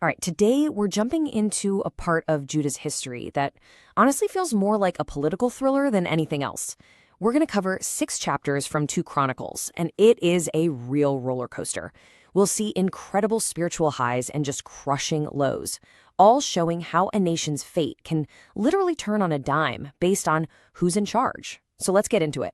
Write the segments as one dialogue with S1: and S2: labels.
S1: All right, today we're jumping into a part of Judah's history that honestly feels more like a political thriller than anything else. We're going to cover 6 chapters from 2 Chronicles, and it is a real roller coaster. We'll see incredible spiritual highs and just crushing lows, all showing how a nation's fate can literally turn on a dime based on who's in charge. So let's get into it.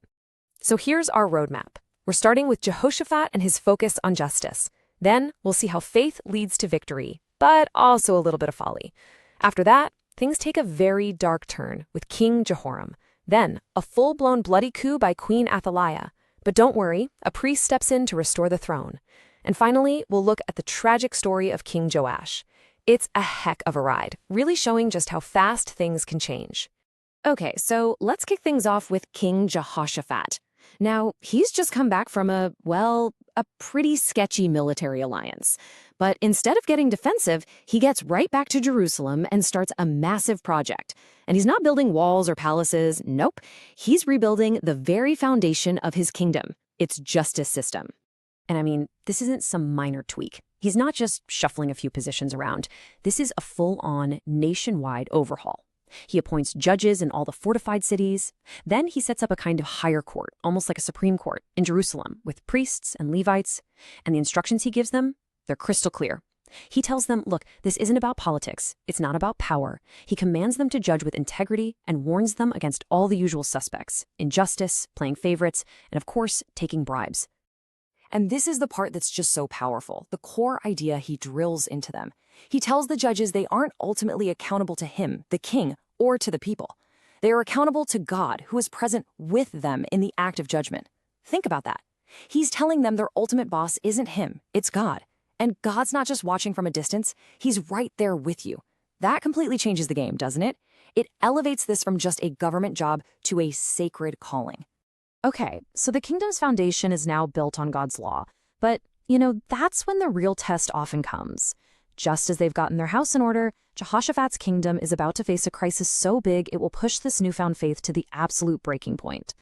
S1: So here's our roadmap. We're starting with Jehoshaphat and his focus on justice. Then we'll see how faith leads to victory, but also a little bit of folly. After that, things take a very dark turn with King Jehoram. Then, a full-blown bloody coup by Queen Athaliah. But don't worry, a priest steps in to restore the throne. And finally, we'll look at the tragic story of King Joash. It's a heck of a ride, really showing just how fast things can change. Okay, so let's kick things off with King Jehoshaphat. Now, he's just come back from a pretty sketchy military alliance. But instead of getting defensive, he gets right back to Jerusalem and starts a massive project. And he's not building walls or palaces, nope. He's rebuilding the very foundation of his kingdom, its justice system. And I mean, this isn't some minor tweak. He's not just shuffling a few positions around. This is a full-on nationwide overhaul. He appoints judges in all the fortified cities. Then he sets up a kind of higher court, almost like a Supreme Court, in Jerusalem, with priests and Levites. And the instructions he gives them, they're crystal clear. He tells them, look, this isn't about politics. It's not about power. He commands them to judge with integrity and warns them against all the usual suspects, injustice, playing favorites, and of course, taking bribes. And this is the part that's just so powerful, the core idea he drills into them. He tells the judges they aren't ultimately accountable to him, the king, or to the people. They are accountable to God, who is present with them in the act of judgment. Think about that. He's telling them their ultimate boss isn't him, it's God. And God's not just watching from a distance, he's right there with you. That completely changes the game, doesn't it? It elevates this from just a government job to a sacred calling. Okay, so the kingdom's foundation is now built on God's law. But, that's when the real test often comes. Just as they've gotten their house in order, Jehoshaphat's kingdom is about to face a crisis so big it will push this newfound faith to the absolute breaking point.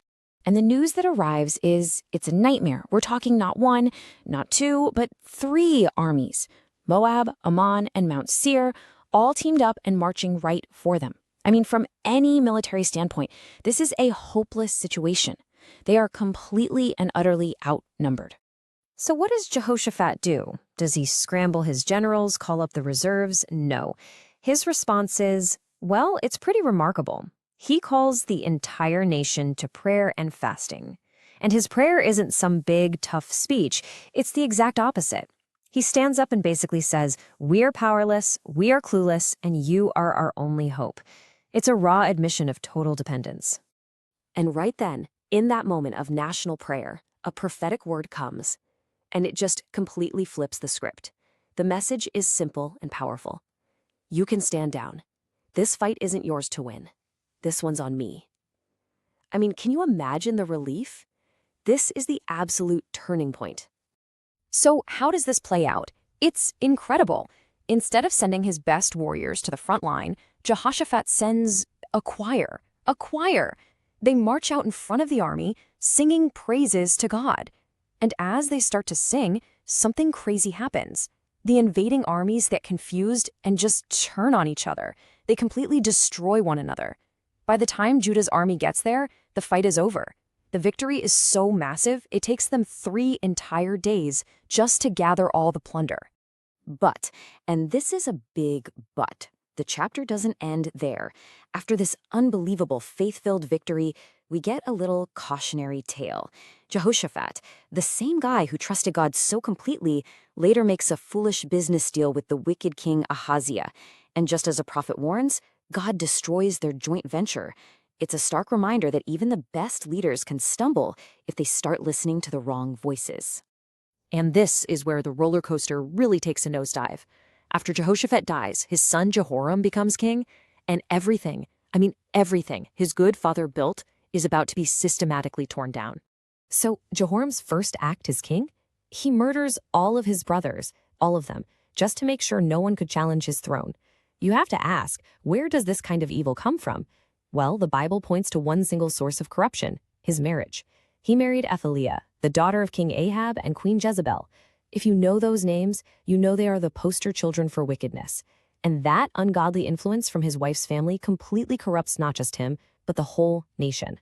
S1: And the news that arrives is, it's a nightmare. We're talking not 1, not 2, but 3 armies. Moab, Ammon, and Mount Seir, all teamed up and marching right for them. I mean, from any military standpoint, this is a hopeless situation. They are completely and utterly outnumbered. So what does Jehoshaphat do? Does he scramble his generals, call up the reserves? No. His response is, well, it's pretty remarkable. He calls the entire nation to prayer and fasting. And his prayer isn't some big, tough speech. It's the exact opposite. He stands up and basically says, we're powerless, we are clueless, and you are our only hope. It's a raw admission of total dependence. And right then, in that moment of national prayer, a prophetic word comes, and it just completely flips the script. The message is simple and powerful. You can stand down. This fight isn't yours to win. This one's on me. I mean, can you imagine the relief? This is the absolute turning point. So how does this play out? It's incredible. Instead of sending his best warriors to the front line, Jehoshaphat sends a choir. A choir! They march out in front of the army, singing praises to God. And as they start to sing, something crazy happens. The invading armies get confused and just turn on each other. They completely destroy one another. By the time Judah's army gets there, the fight is over. The victory is so massive, it takes them 3 entire days just to gather all the plunder. But, and this is a big but, the chapter doesn't end there. After this unbelievable faith-filled victory, we get a little cautionary tale. Jehoshaphat, the same guy who trusted God so completely, later makes a foolish business deal with the wicked king Ahaziah. And just as a prophet warns, God destroys their joint venture. It's a stark reminder that even the best leaders can stumble if they start listening to the wrong voices. And this is where the roller coaster really takes a nosedive. After Jehoshaphat dies, his son Jehoram becomes king, and everything his good father built is about to be systematically torn down. So Jehoram's first act as king? He murders all of his brothers, all of them, just to make sure no one could challenge his throne. You have to ask, where does this kind of evil come from? Well, the Bible points to one single source of corruption, his marriage. He married Athaliah, the daughter of King Ahab and Queen Jezebel. If you know those names, you know they are the poster children for wickedness. And that ungodly influence from his wife's family completely corrupts not just him, but the whole nation.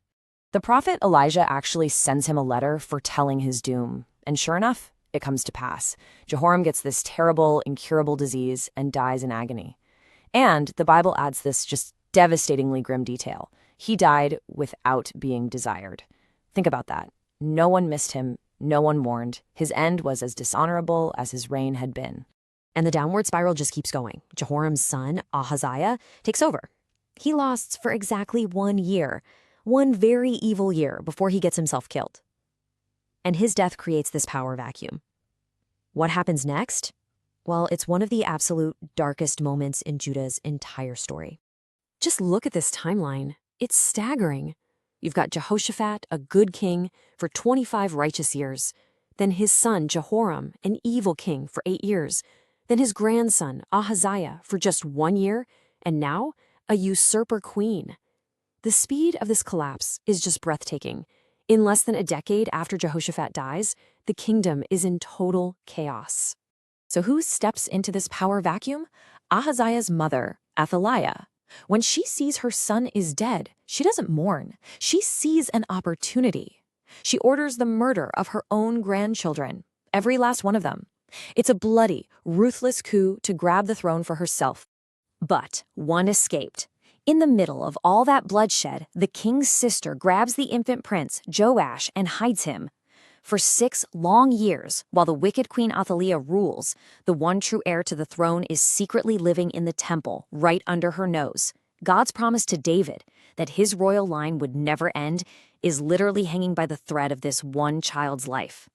S1: The prophet Elijah actually sends him a letter foretelling his doom. And sure enough, it comes to pass. Jehoram gets this terrible, incurable disease and dies in agony. And the Bible adds this just devastatingly grim detail. He died without being desired. Think about that. No one missed him. No one mourned. His end was as dishonorable as his reign had been. And the downward spiral just keeps going. Jehoram's son, Ahaziah, takes over. He lasts for exactly 1 year, one very evil year before he gets himself killed. And his death creates this power vacuum. What happens next? Well, it's one of the absolute darkest moments in Judah's entire story. Just look at this timeline. It's staggering. You've got Jehoshaphat, a good king, for 25 righteous years. Then his son, Jehoram, an evil king, for 8 years. Then his grandson, Ahaziah, for just 1 year. And now, a usurper queen. The speed of this collapse is just breathtaking. In less than a decade after Jehoshaphat dies, the kingdom is in total chaos. So who steps into this power vacuum? Ahaziah's mother, Athaliah. When she sees her son is dead, she doesn't mourn. She sees an opportunity. She orders the murder of her own grandchildren, every last one of them. It's a bloody, ruthless coup to grab the throne for herself. But one escaped. In the middle of all that bloodshed, the king's sister grabs the infant prince, Joash, and hides him. For 6 long years, while the wicked Queen Athaliah rules, the one true heir to the throne is secretly living in the temple, right under her nose. God's promise to David, that his royal line would never end, is literally hanging by the thread of this one child's life.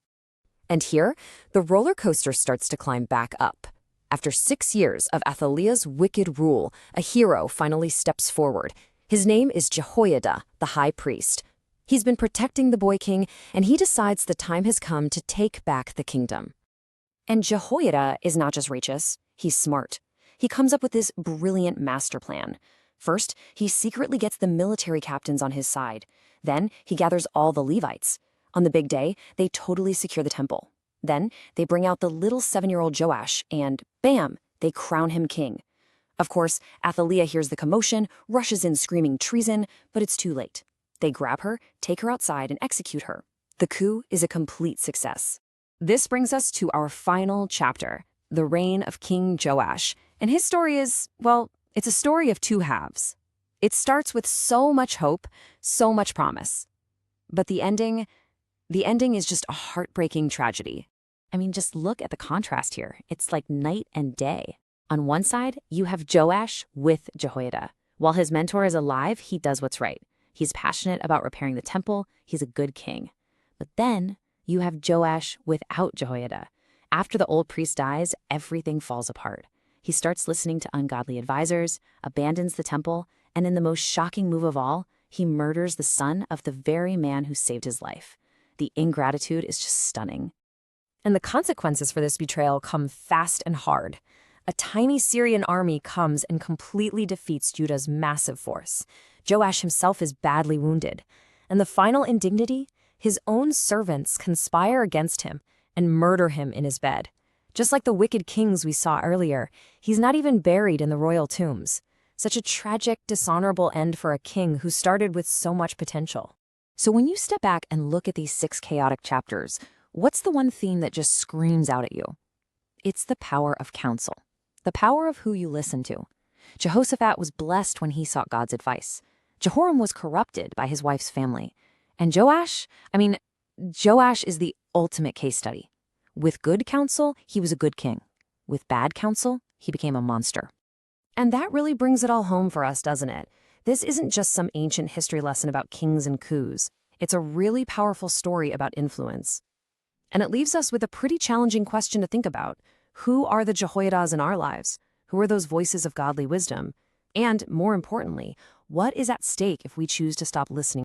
S1: And here, the roller coaster starts to climb back up. After 6 years of Athaliah's wicked rule, a hero finally steps forward. His name is Jehoiada, the high priest. He's been protecting the boy king, and he decides the time has come to take back the kingdom. And Jehoiada is not just righteous, he's smart. He comes up with this brilliant master plan. First, he secretly gets the military captains on his side. Then, he gathers all the Levites. On the big day, they totally secure the temple. Then, they bring out the little 7-year-old Joash, and bam, they crown him king. Of course, Athaliah hears the commotion, rushes in screaming treason, but it's too late. They grab her, take her outside, and execute her. The coup is a complete success. This brings us to our final chapter, the reign of King Joash. And his story is, well, it's a story of 2 halves. It starts with so much hope, so much promise. But the ending is just a heartbreaking tragedy. I mean, just look at the contrast here. It's like night and day. On one side, you have Joash with Jehoiada. While his mentor is alive, he does what's right. He's passionate about repairing the temple. He's a good king. But then you have Joash without Jehoiada. After the old priest dies, everything falls apart. He starts listening to ungodly advisors, abandons the temple, and in the most shocking move of all, he murders the son of the very man who saved his life. The ingratitude is just stunning. And the consequences for this betrayal come fast and hard. A tiny Syrian army comes and completely defeats Judah's massive force. Joash himself is badly wounded. And the final indignity? His own servants conspire against him and murder him in his bed. Just like the wicked kings we saw earlier, he's not even buried in the royal tombs. Such a tragic, dishonorable end for a king who started with so much potential. So when you step back and look at these 6 chaotic chapters, what's the one theme that just screams out at you? It's the power of counsel. The power of who you listen to. Jehoshaphat was blessed when he sought God's advice. Jehoram was corrupted by his wife's family. And Joash is the ultimate case study. With good counsel, he was a good king. With bad counsel, he became a monster. And that really brings it all home for us, doesn't it? This isn't just some ancient history lesson about kings and coups. It's a really powerful story about influence. And it leaves us with a pretty challenging question to think about. Who are the Jehoiadas in our lives? Who are those voices of godly wisdom? And more importantly, what is at stake if we choose to stop listening?